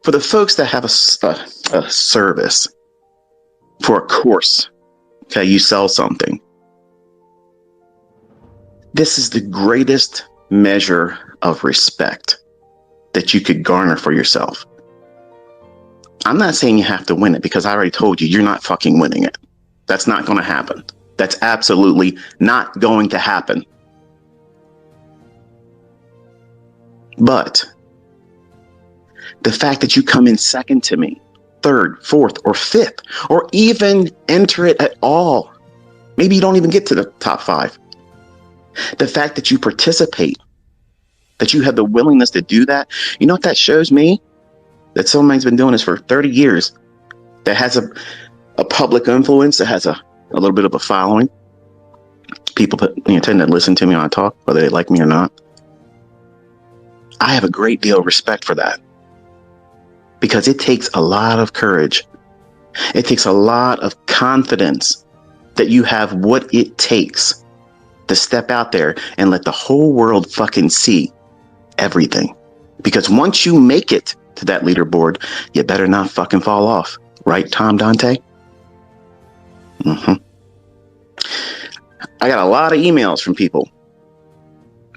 For the folks that have a service, for a course, okay, you sell something. This is the greatest measure of respect that you could garner for yourself. I'm not saying you have to win it, because I already told you, you're not fucking winning it. That's not going to happen. That's absolutely not going to happen. But the fact that you come in second to me, third, fourth, or fifth, or even enter it at all, maybe you don't even get to the top 5. The fact that you participate, that you have the willingness to do that, you know what that shows me? That somebody's been doing this for 30 years, that has a public influence, that has a little bit of a following. People tend to listen to me when I talk, whether they like me or not. I have a great deal of respect for that, because it takes a lot of courage. It takes a lot of confidence that you have what it takes to step out there and let the whole world fucking see everything. Because once you make it to that leaderboard, you better not fucking fall off. Right, Tom Dante? I got a lot of emails from people.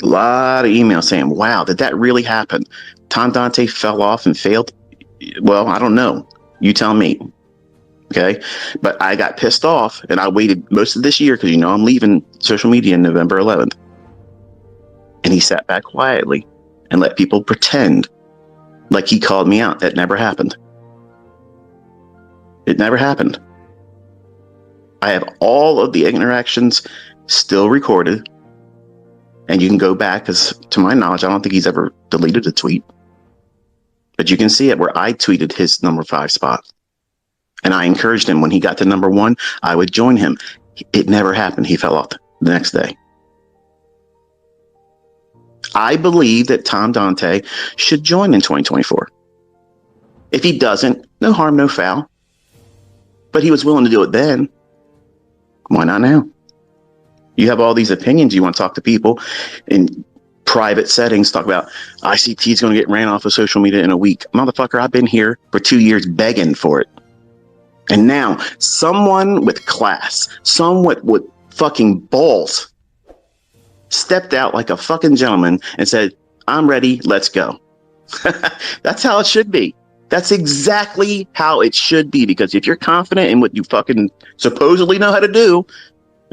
A lot of emails saying, wow, did that really happen? Tom Dante fell off and failed? Well, I don't know. You tell me. Okay. But I got pissed off, and I waited most of this year, because I'm leaving social media on November 11th. And he sat back quietly and let people pretend like he called me out. That never happened. It never happened. I have all of the interactions still recorded, and you can go back, because to my knowledge, I don't think he's ever deleted a tweet. But you can see it where I tweeted his number 5 spot. And I encouraged him when he got to number 1, I would join him. It never happened. He fell off the next day. I believe that Tom Dante should join in 2024. If he doesn't, no harm, no foul. But he was willing to do it then. Why not now? You have all these opinions. You want to talk to people in private settings, talk about ICT is going to get ran off of social media in a week. Motherfucker, I've been here for 2 years begging for it. And now someone with class, someone with fucking balls, stepped out like a fucking gentleman and said, I'm ready, let's go. That's how it should be. That's exactly how it should be. Because if you're confident in what you fucking supposedly know how to do,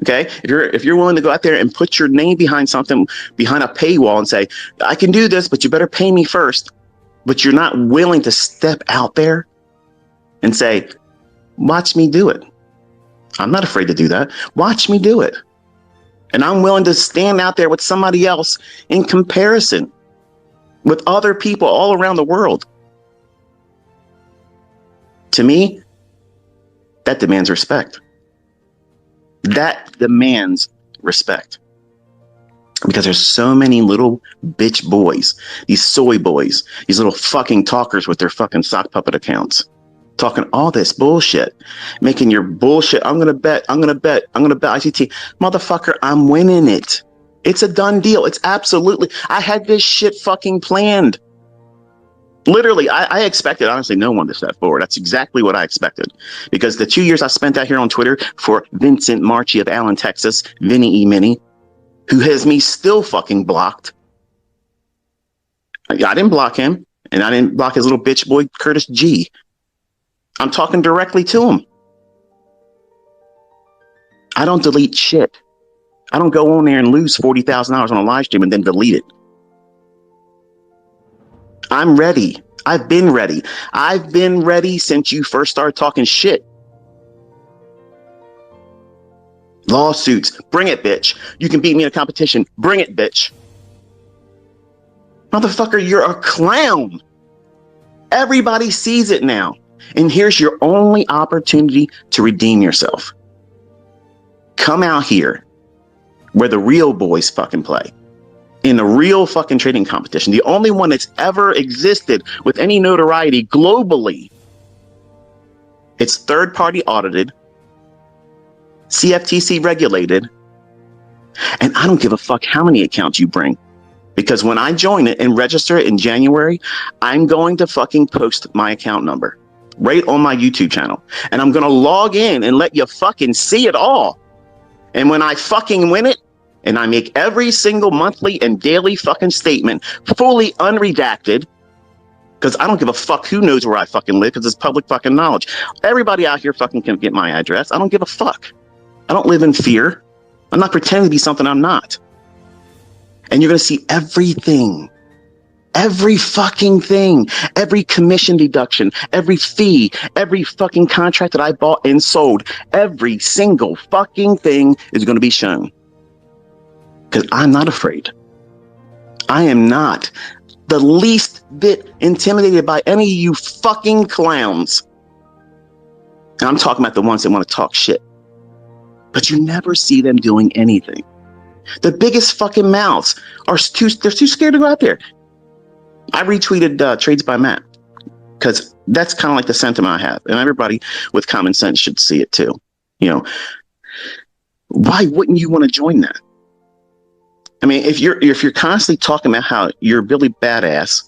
okay, if you're willing to go out there and put your name behind something, behind a paywall, and say, I can do this, but you better pay me first. But you're not willing to step out there and say, watch me do it. I'm not afraid to do that. Watch me do it. And I'm willing to stand out there with somebody else in comparison with other people all around the world. To me, that demands respect. That demands respect. Because there's so many little bitch boys, these soy boys, these little fucking talkers with their fucking sock puppet accounts, talking all this bullshit, making your bullshit. I'm going to bet ICT. Motherfucker, I'm winning it. It's a done deal. It's absolutely. I had this shit fucking planned. Literally, I expected, honestly, no one to step forward. That's exactly what I expected. Because the 2 years I spent out here on Twitter for Vincent Marchi of Allen, Texas, Vinny E. Minnie, who has me still fucking blocked. I didn't block him, and I didn't block his little bitch boy, Curtis G. I'm talking directly to him. I don't delete shit. I don't go on there and lose $40,000 on a live stream and then delete it. I'm ready. I've been ready. I've been ready since you first started talking shit. Lawsuits. Bring it, bitch. You can beat me in a competition. Bring it, bitch. Motherfucker, you're a clown. Everybody sees it now. And here's your only opportunity to redeem yourself. Come out here where the real boys fucking play. In a real fucking trading competition. The only one that's ever existed with any notoriety globally. It's third-party audited, CFTC regulated, and I don't give a fuck how many accounts you bring. Because when I join it and register it in January, I'm going to fucking post my account number right on my YouTube channel. And I'm going to log in and let you fucking see it all. And when I fucking win it, and I make every single monthly and daily fucking statement fully unredacted, because I don't give a fuck who knows where I fucking live, because it's public fucking knowledge. Everybody out here fucking can get my address. I don't give a fuck. I don't live in fear. I'm not pretending to be something I'm not. And you're going to see everything, every fucking thing, every commission deduction, every fee, every fucking contract that I bought and sold, every single fucking thing is going to be shown. Because I'm not afraid. I am not the least bit intimidated by any of you fucking clowns. And I'm talking about the ones that want to talk shit. But you never see them doing anything. The biggest fucking mouths they're too scared to go out there. I retweeted Trades by Matt because that's kind of like the sentiment I have, and everybody with common sense should see it too. You know, why wouldn't you want to join that? I mean, if you're constantly talking about how you're really badass,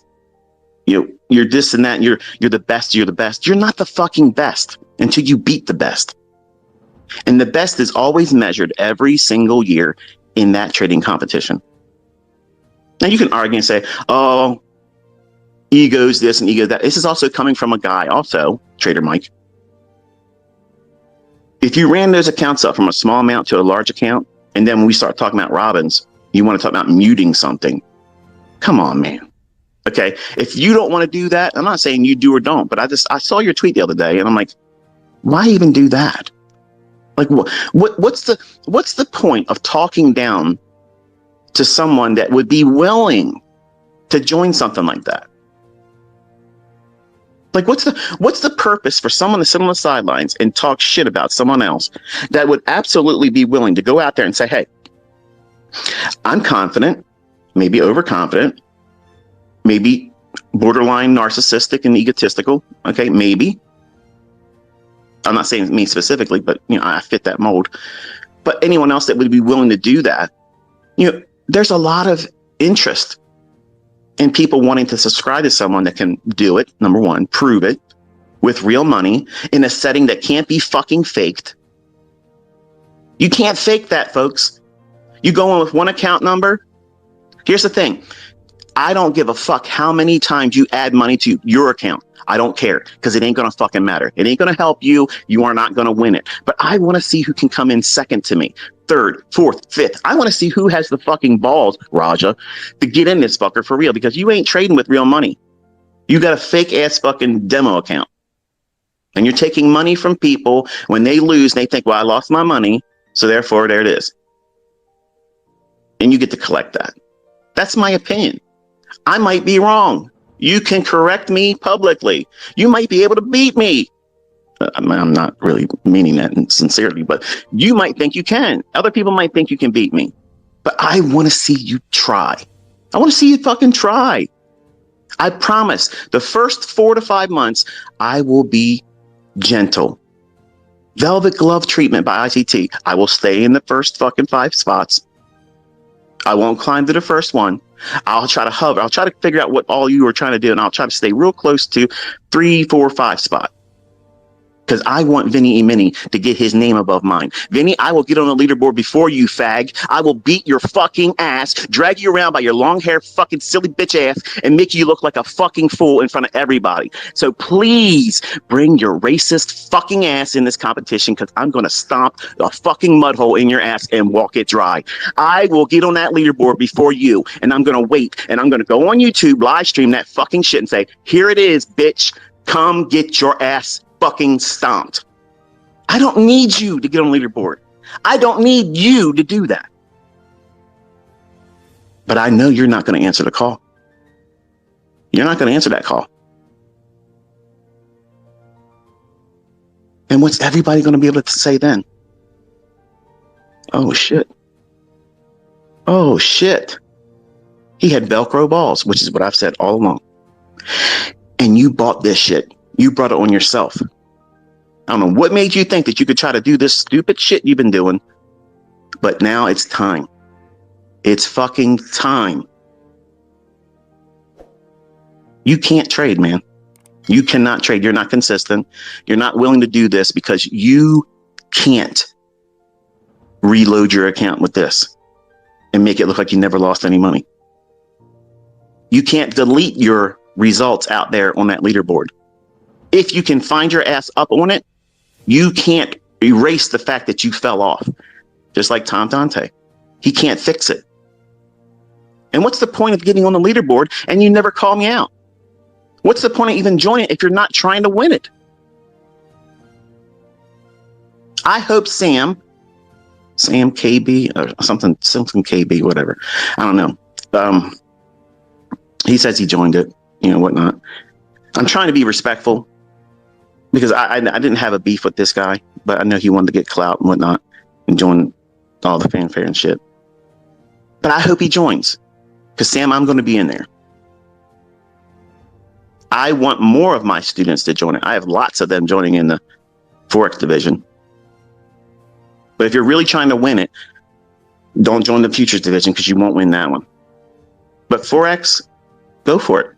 you're this and that, and you're the best, you're not the fucking best until you beat the best. And the best is always measured every single year in that trading competition. Now you can argue and say, oh, ego's this and ego that. This is also coming from a guy, also, Trader Mike. If you ran those accounts up from a small amount to a large account, and then when we start talking about Robins, you want to talk about muting something. Come on, man. Okay. If you don't want to do that, I'm not saying you do or don't, but I saw your tweet the other day and I'm like, why even do that? Like, what's the point of talking down to someone that would be willing to join something like that? Like, what's the purpose for someone to sit on the sidelines and talk shit about someone else that would absolutely be willing to go out there and say, hey, I'm confident, maybe overconfident, maybe borderline narcissistic and egotistical. Okay, maybe. I'm not saying me specifically, but I fit that mold. But anyone else that would be willing to do that, there's a lot of interest in people wanting to subscribe to someone that can do it. Number one, prove it with real money in a setting that can't be fucking faked. You can't fake that, folks. You go in with one account number. Here's the thing. I don't give a fuck how many times you add money to your account. I don't care, because it ain't going to fucking matter. It ain't going to help you. You are not going to win it. But I want to see who can come in second to me, third, fourth, fifth. I want to see who has the fucking balls, Raja, to get in this fucker for real, because you ain't trading with real money. You got a fake ass fucking demo account. And you're taking money from people when they lose and they think, well, I lost my money, so therefore there it is. And you get to collect that. That's my opinion. I might be wrong. You can correct me publicly. You might be able to beat me. I'm not really meaning that sincerely, but you might think you can. Other people might think you can beat me. But I want to see you try. I want to see you fucking try. I promise the first 4 to 5 months, I will be gentle. Velvet glove treatment by ICT. I will stay in the first fucking 5 spots. I won't climb to the first one. I'll try to hover. I'll try to figure out what all you are trying to do, and I'll try to stay real close to 3, 4, 5 spot. Because I want Vinny E. Mini to get his name above mine. Vinny, I will get on the leaderboard before you, fag. I will beat your fucking ass, drag you around by your long hair, fucking silly bitch ass, and make you look like a fucking fool in front of everybody. So please bring your racist fucking ass in this competition, because I'm going to stomp a fucking mud hole in your ass and walk it dry. I will get on that leaderboard before you, and I'm going to wait, and I'm going to go on YouTube, live stream that fucking shit and say, here it is, bitch. Come get your ass fucking stomped. I don't need you to get on the leaderboard. I don't need you to do that. But I know you're not going to answer the call. You're not going to answer that call. And what's everybody going to be able to say then? Oh shit. Oh shit. He had Velcro balls, which is what I've said all along. And you bought this shit. You brought it on yourself. I don't know what made you think that you could try to do this stupid shit you've been doing, but now it's time. It's fucking time. You can't trade, man. You cannot trade. You're not consistent. You're not willing to do this because you can't reload your account with this and make it look like you never lost any money. You can't delete your results out there on that leaderboard. If you can find your ass up on it, you can't erase the fact that you fell off. Just like Tom Dante. He can't fix it. And what's the point of getting on the leaderboard and you never call me out? What's the point of even joining if you're not trying to win it? I hope Sam KB or something KB, whatever. I don't know. He says he joined it, whatnot. I'm trying to be respectful because I didn't have a beef with this guy, but I know he wanted to get clout and whatnot and join all the fanfare and shit. But I hope he joins because Sam, I'm going to be in there. I want more of my students to join it. I have lots of them joining in the Forex division. But if you're really trying to win it, don't join the futures division because you won't win that one. But Forex, go for it.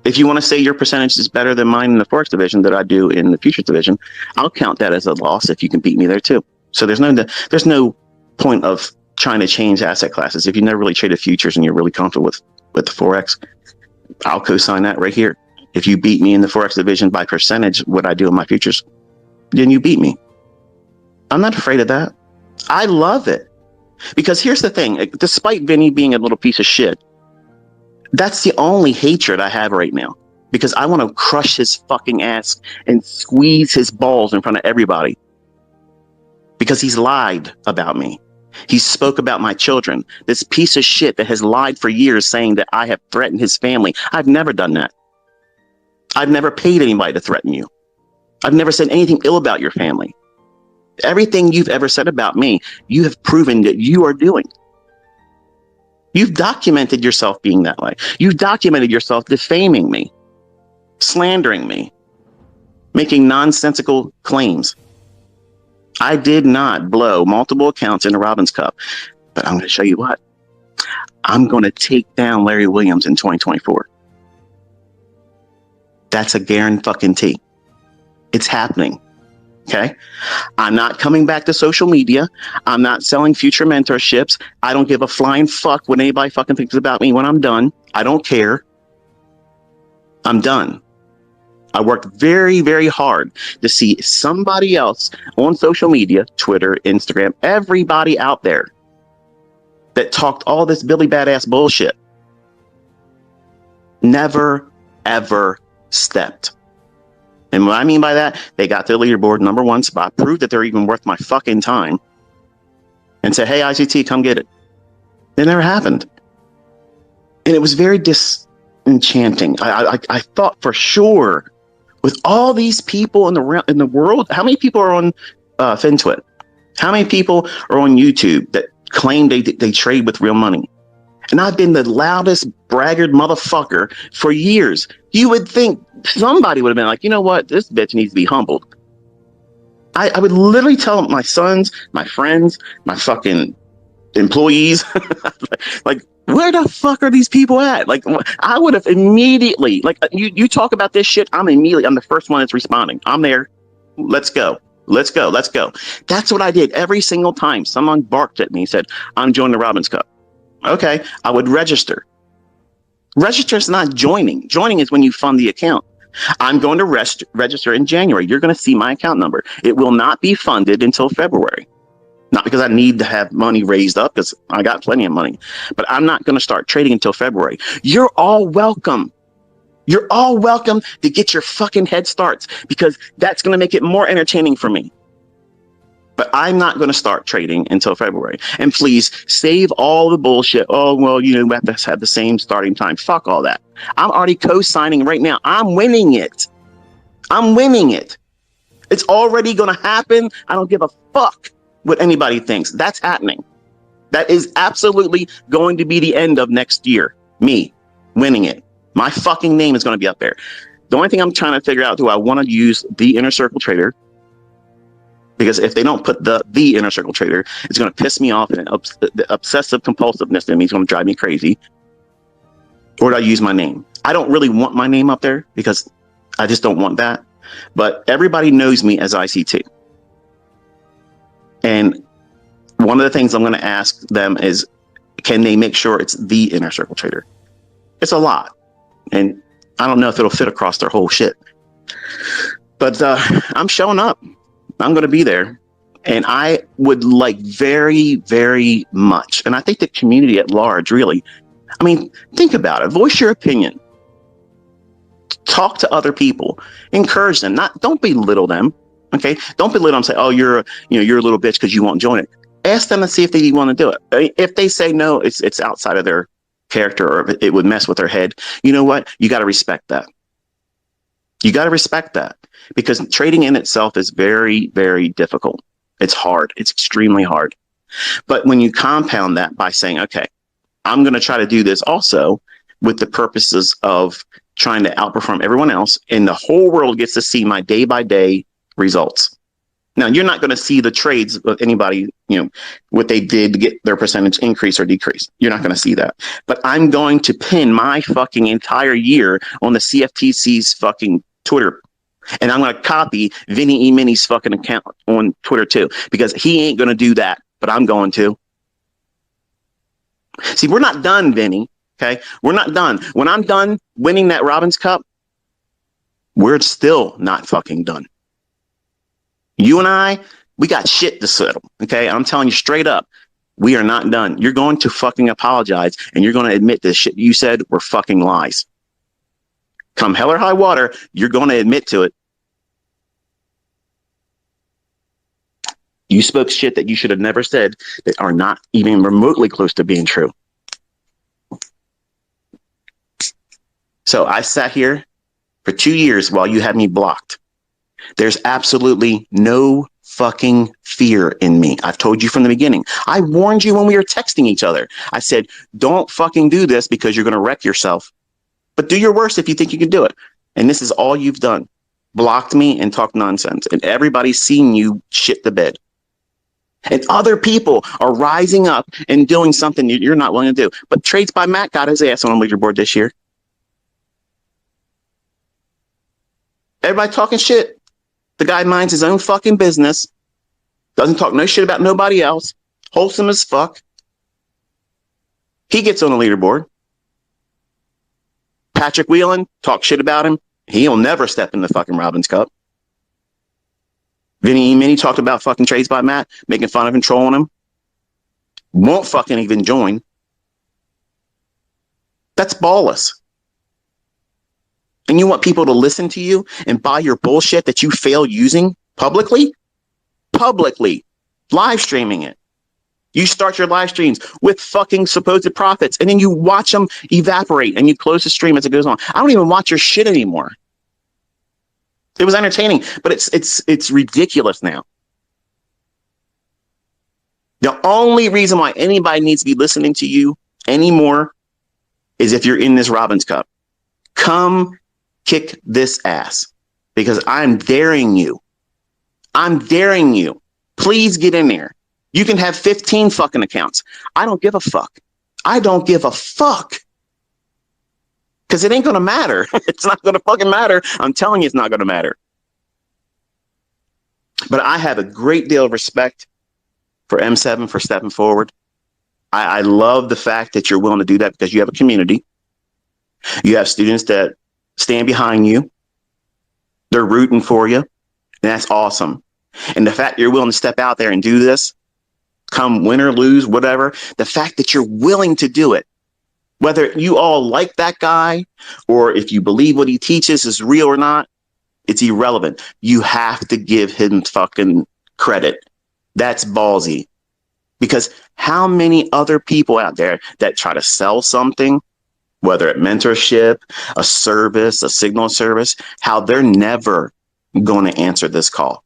If you want to say your percentage is better than mine in the Forex division that I do in the futures division, I'll count that as a loss if you can beat me there too. So there's no point of trying to change asset classes. If you never really traded futures and you're really comfortable with the Forex, I'll co-sign that right here. If you beat me in the Forex division by percentage, what I do in my futures, then you beat me. I'm not afraid of that. I love it. Because here's the thing, despite Vinny being a little piece of shit, that's the only hatred I have right now. Because I want to crush his fucking ass and squeeze his balls in front of everybody. Because he's lied about me. He spoke about my children. This piece of shit that has lied for years saying that I have threatened his family. I've never done that. I've never paid anybody to threaten you. I've never said anything ill about your family. Everything you've ever said about me, you have proven that you are doing. You've documented yourself being that way. You've documented yourself defaming me, slandering me, making nonsensical claims. I did not blow multiple accounts in the Robbins Cup, but I'm going to show you what. I'm going to take down Larry Williams in 2024. That's a guarantee. It's happening. Okay. I'm not coming back to social media. I'm not selling future mentorships. I don't give a flying fuck what anybody fucking thinks about me when I'm done. I don't care. I'm done. I worked very, very hard to see somebody else on social media, Twitter, Instagram, everybody out there that talked all this Billy Badass bullshit. Never, ever stepped. And what I mean by that, they got their leaderboard #1 spot, proved that they're even worth my fucking time, and said, hey, ICT, come get it. It never happened. And it was very disenchanting. I thought for sure, with all these people in the world, how many people are on FinTwit? How many people are on YouTube that claim they trade with real money? And I've been the loudest braggart motherfucker for years. You would think somebody would have been like, you know what? This bitch needs to be humbled. I would literally tell my sons, my friends, my fucking employees, like, where the fuck are these people at? Like, I would have immediately, like, you talk about this shit, I'm the first one that's responding. I'm there. Let's go. Let's go. Let's go. That's what I did every single time someone barked at me and said, I'm joining the Robbins Cup. Okay, I would register. Register is not joining. Joining is when you fund the account. I'm going to register in January. You're going to see my account number. It will not be funded until February. Not because I need to have money raised up, because I got plenty of money. But I'm not going to start trading until February. You're all welcome. You're all welcome to get your fucking head starts, because that's going to make it more entertaining for me. But I'm not going to start trading until February. And please save all the bullshit. Oh, well, we have to have the same starting time. Fuck all that. I'm already co-signing right now. I'm winning it. I'm winning it. It's already going to happen. I don't give a fuck what anybody thinks. That's happening. That is absolutely going to be the end of next year. Me winning it. My fucking name is going to be up there. The only thing I'm trying to figure out, do I want to use the Inner Circle Trader? Because if they don't put the Inner Circle Trader, it's going to piss me off, and the obsessive compulsiveness in me is going to drive me crazy. Or do I use my name? I don't really want my name up there because I just don't want that. But everybody knows me as ICT. And one of the things I'm going to ask them is, can they make sure it's the Inner Circle Trader? It's a lot. And I don't know if it'll fit across their whole shit. But I'm showing up. I'm going to be there. And I would like very, very much, and I think the community at large, really, I mean, think about it. Voice your opinion. Talk to other people. Encourage them. Don't belittle them. Okay? Don't belittle them and say, oh, you're a little bitch because you won't join it. Ask them to see if they want to do it. I mean, if they say no, it's outside of their character, or if it would mess with their head. You know what? You got to respect that. You got to respect that, because trading in itself is very, very difficult. It's hard. It's extremely hard. But when you compound that by saying, okay, I'm going to try to do this also with the purposes of trying to outperform everyone else, and the whole world gets to see my day by day results. Now, you're not going to see the trades of anybody, what they did to get their percentage increase or decrease. You're not going to see that. But I'm going to pin my fucking entire year on the CFTC's fucking Twitter. And I'm going to copy Vinny E. Mini's fucking account on Twitter too, because he ain't going to do that, but I'm going to. See, we're not done, Vinny. Okay. We're not done. When I'm done winning that Robbins Cup, we're still not fucking done. You and I, we got shit to settle. Okay. I'm telling you straight up, we are not done. You're going to fucking apologize, and you're going to admit this shit you said were fucking lies. Come hell or high water, you're going to admit to it. You spoke shit that you should have never said, that are not even remotely close to being true. So I sat here for 2 years while you had me blocked. There's absolutely no fucking fear in me. I've told you from the beginning. I warned you when we were texting each other. I said, don't fucking do this because you're going to wreck yourself. But do your worst if you think you can do it. And this is all you've done. Blocked me and talked nonsense. And everybody's seen you shit the bed. And other people are rising up and doing something you're not willing to do. But Trades by Matt got his ass on a leaderboard this year. Everybody talking shit. The guy minds his own fucking business. Doesn't talk no shit about nobody else. Wholesome as fuck. He gets on a leaderboard. Patrick Whelan, talk shit about him. He'll never step in the fucking Robbins Cup. Vinny E. Mini talked about fucking Trades by Matt, making fun of him, trolling him. Won't fucking even join. That's ballless. And you want people to listen to you and buy your bullshit that you fail using publicly? Publicly. Live streaming it. You start your live streams with fucking supposed profits, and then you watch them evaporate, and you close the stream as it goes on. I don't even watch your shit anymore. It was entertaining, but it's ridiculous now. The only reason why anybody needs to be listening to you anymore is if you're in this Robbins Cup. Come kick this ass, because I'm daring you. I'm daring you. Please get in there. You can have 15 fucking accounts. I don't give a fuck. I don't give a fuck. Because it ain't going to matter. It's not going to fucking matter. I'm telling you, it's not going to matter. But I have a great deal of respect for M7 for stepping forward. I love the fact that you're willing to do that, because you have a community. You have students that stand behind you. They're rooting for you. And that's awesome. And the fact you're willing to step out there and do this, come win or lose, whatever, the fact that you're willing to do it, whether you all like that guy or if you believe what he teaches is real or not, it's irrelevant. You have to give him fucking credit. That's ballsy. Because how many other people out there that try to sell something, whether it's mentorship, a service, a signal service, how they're never going to answer this call.